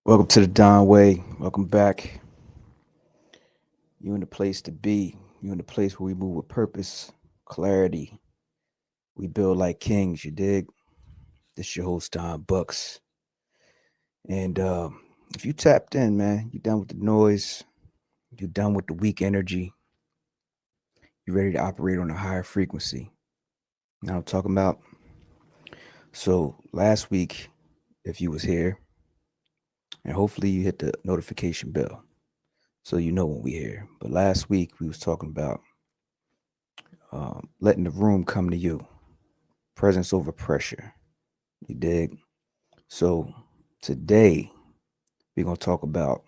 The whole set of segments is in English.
Welcome to the Don Way. Welcome back. You in the place to be. You in the place where we move with purpose, clarity. We build like kings. You dig? This your host Don Bucks. And if you tapped in, man, you done with the noise. You done with the weak energy. You ready to operate on a higher frequency. You know what I'm talking about? So last week, if you was here, and hopefully you hit the notification bell so you know when we here. But last week we was talking about letting the room come to you. Presence over pressure. You dig? So today we're gonna talk about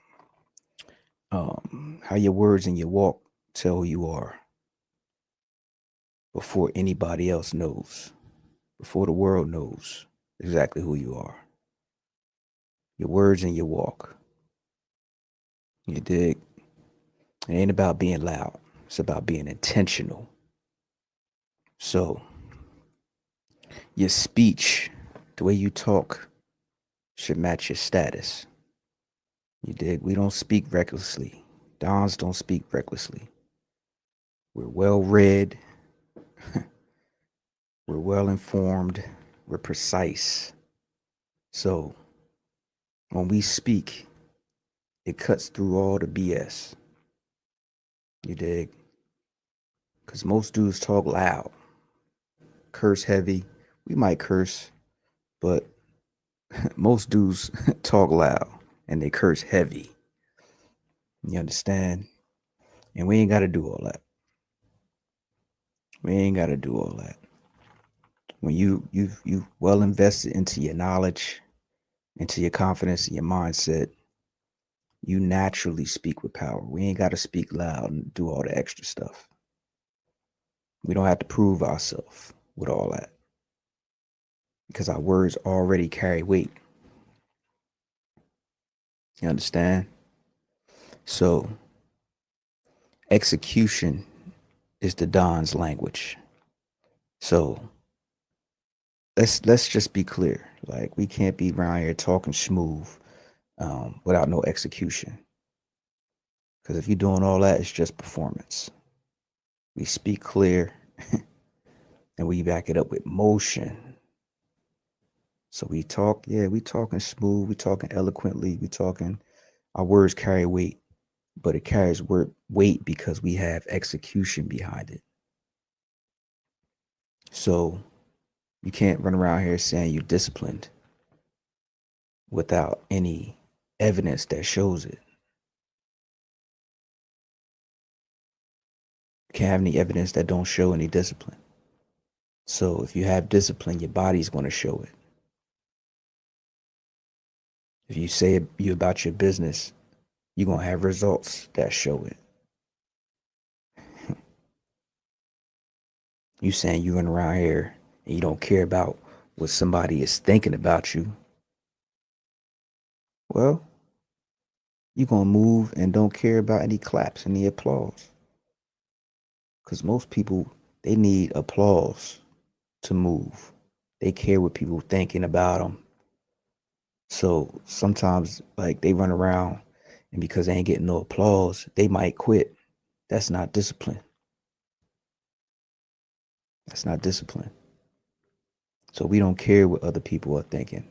how your words and your walk tell who you are before anybody else knows, before the world knows exactly who you are. Your words and your walk. You dig? It ain't about being loud. It's about being intentional. So your speech, the way you talk, should match your status. You dig? We don't speak recklessly. Dons don't speak recklessly. We're well read. We're well informed. We're precise. So when we speak, it cuts through all the BS. You dig? Because most dudes talk loud, curse heavy. We might curse, but most dudes talk loud and they curse heavy. You understand? And we ain't got to do all that. We ain't got to do all that. When you've well invested into your knowledge, into your confidence, and your mindset, you naturally speak with power. We ain't got to speak loud and do all the extra stuff. We don't have to prove ourselves with all that because our words already carry weight. You understand? So, execution is the Don's language. So, let's just be clear. Like we can't be around here talking smooth without no execution. Because if you're doing all that, it's just performance. We speak clear and we back it up with motion. So we talk, yeah, we talking smooth, we talking eloquently, we talking, our words carry weight, but it carries weight because we have execution behind it. So you can't run around here saying you're disciplined without any evidence that shows it. You can't have any evidence that don't show any discipline. So if you have discipline, your body's going to show it. If you say you about your business, you're going to have results that show it. You saying you run around here and you don't care about what somebody is thinking about you. Well, you're going to move and don't care about any claps, any applause. Because most people, they need applause to move. They care what people thinking about them. So sometimes, like, they run around and because they ain't getting no applause, they might quit. That's not discipline. That's not discipline. So we don't care what other people are thinking.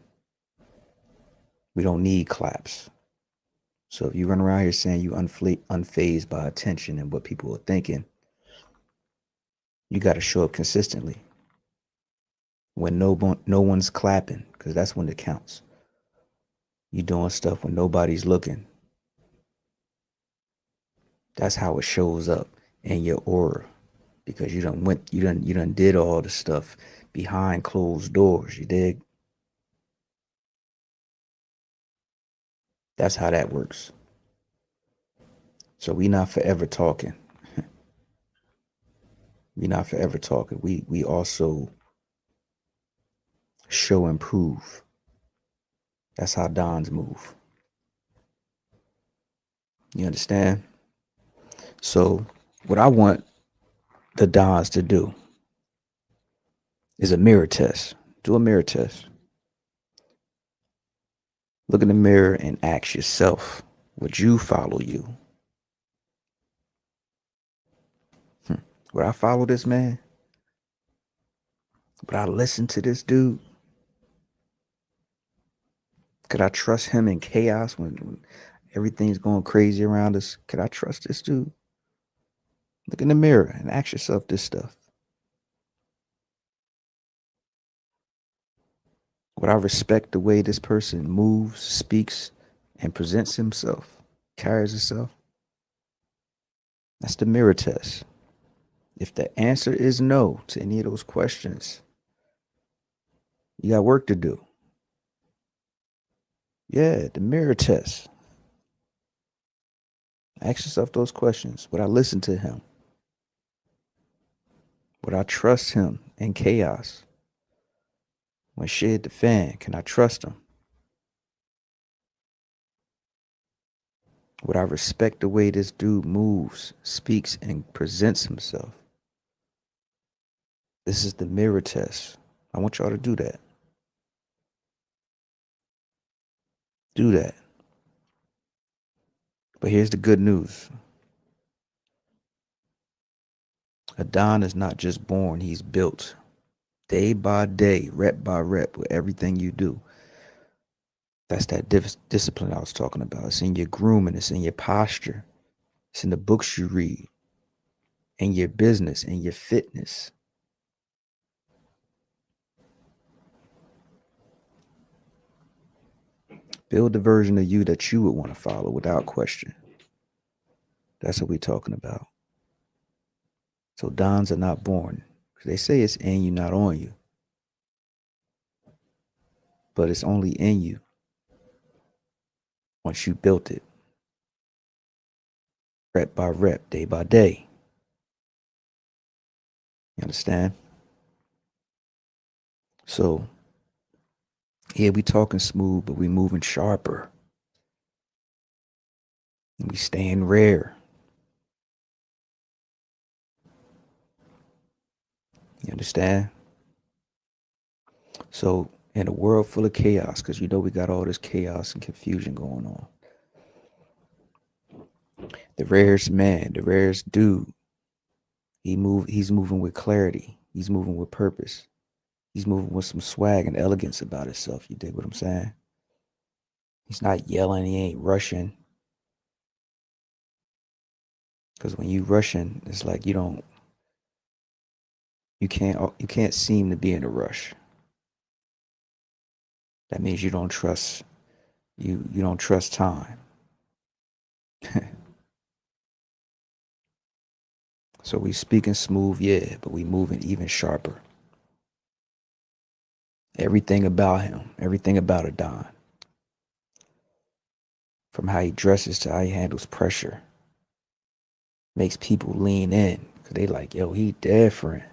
We don't need claps. So if you run around here saying you unfazed by attention and what people are thinking, you got to show up consistently when no one's clapping, because that's when it counts. You doing stuff when nobody's looking. That's how it shows up in your aura, because you done did all the stuff behind closed doors. You dig? That's how that works. So we not forever talking. We not forever talking. We also show and prove. That's how Dons move. You understand? So what I want the Dons to do is a mirror test. Do a mirror test. Look in the mirror and ask yourself, would you follow you? Would I follow this man? Would I listen to this dude? Could I trust him in chaos when everything's going crazy around us? Could I trust this dude? Look in the mirror and ask yourself this stuff. Would I respect the way this person moves, speaks, and presents himself, carries himself? That's the mirror test. If the answer is no to any of those questions, you got work to do. Yeah, the mirror test. Ask yourself those questions. Would I listen to him? Would I trust him in chaos? When shit hit the fan, can I trust him? Would I respect the way this dude moves, speaks, and presents himself? This is the mirror test. I want y'all to do that. Do that. But here's the good news. A Don is not just born, he's built day by day, rep by rep with everything you do. That's that discipline I was talking about. It's in your grooming, it's in your posture, it's in the books you read, in your business, in your fitness. Build the version of you that you would want to follow without question. That's what we're talking about. So Dons are not born. They say it's in you, not on you. But it's only in you once you built it. Rep by rep, day by day. You understand? So, yeah, we talking smooth, but we moving sharper. And we staying rare. You understand? So, in a world full of chaos, because you know we got all this chaos and confusion going on, the rarest man, the rarest dude, he's moving with clarity. He's moving with purpose. He's moving with some swag and elegance about himself. You dig what I'm saying? He's not yelling. He ain't rushing. Because when you rushing, it's like you can't seem to be in a rush. That means you don't trust you don't trust time. So we speaking smooth, yeah, but we moving even sharper. Everything about him, everything about a Don, from how he dresses to how he handles pressure, makes people lean in because they like, yo, he different.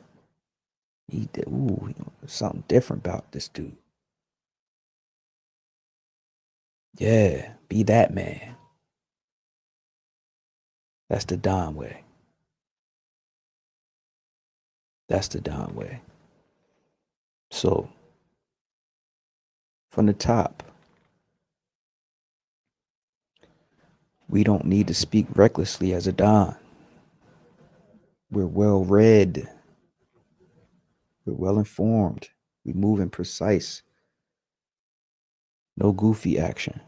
Ooh, something different about this dude. Yeah, be that man. That's the Don way. That's the Don way. So, from the top, we don't need to speak recklessly as a Don. We're well read. We're well informed. We move in precise. No goofy action.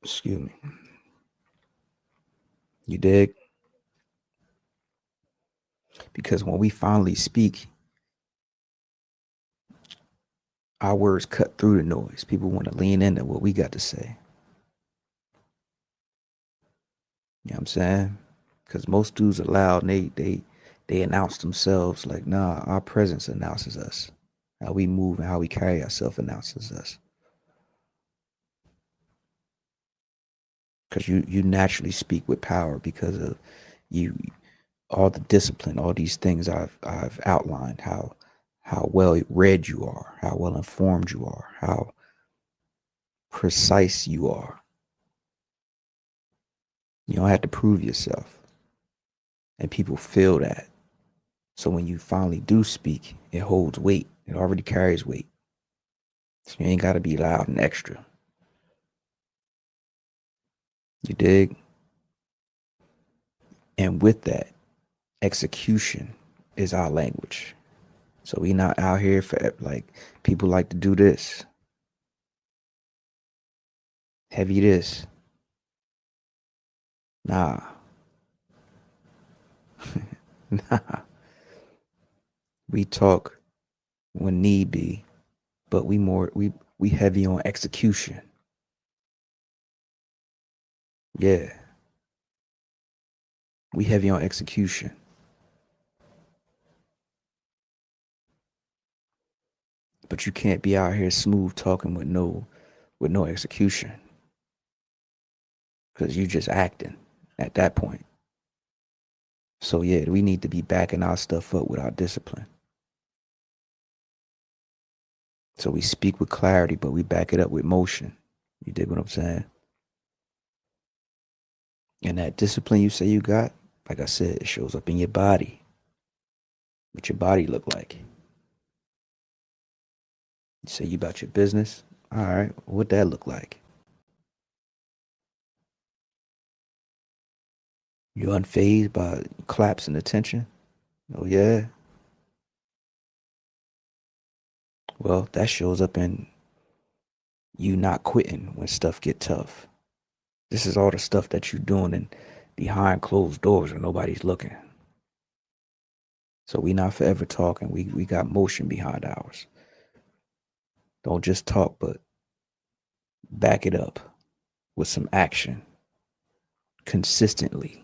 Excuse me. You dig? Because when we finally speak, our words cut through the noise. People want to lean into what we got to say. You know what I'm saying? Because most dudes are loud and they announce themselves like, nah, our presence announces us. How we move and how we carry ourselves announces us. Because you naturally speak with power because of you, all the discipline, all these things I've outlined, how well read you are, how well informed you are, how precise you are. You don't have to prove yourself. And people feel that. So when you finally do speak, it holds weight. It already carries weight. So you ain't got to be loud and extra. You dig? And with that, execution is our language. So we not out here for like people like to do this, heavy this. Nah, nah. We talk when need be, but we heavy on execution. Yeah, we heavy on execution. But you can't be out here smooth talking with no execution, because you just acting at that point. So yeah, we need to be backing our stuff up with our discipline. So we speak with clarity, but we back it up with motion. You dig what I'm saying? And that discipline you say you got, like I said, it shows up in your body. What your body look like. You say you about your business. All right, what that look like? You unfazed by claps and attention? Oh yeah. Well, that shows up in you not quitting when stuff get tough. This is all the stuff that you doing in behind closed doors when nobody's looking. So we not forever talking. We got motion behind ours. Don't just talk, but back it up with some action consistently.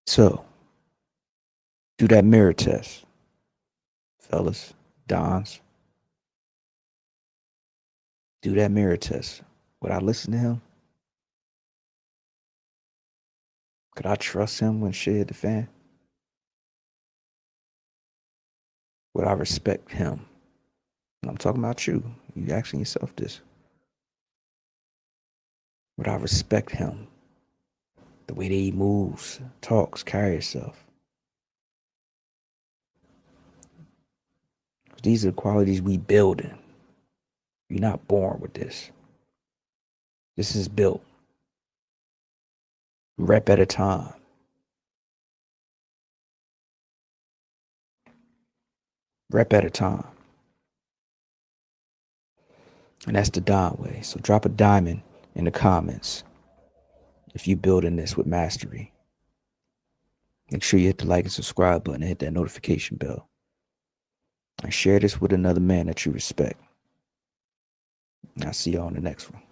So do that mirror test, fellas, dons. Do that mirror test. Would I listen to him? Could I trust him when shit hit the fan? Would I respect him? I'm talking about you. You asking yourself this. Would I respect him? The way that he moves, talks, carries himself. These are the qualities we building. You're not born with this. This is built. Rep at a time. Rep at a time. And that's the Don way. So drop a diamond in the comments if you building this with mastery. Make sure you hit the like and subscribe button and hit that notification bell. And share this with another man that you respect. And I'll see you on the next one.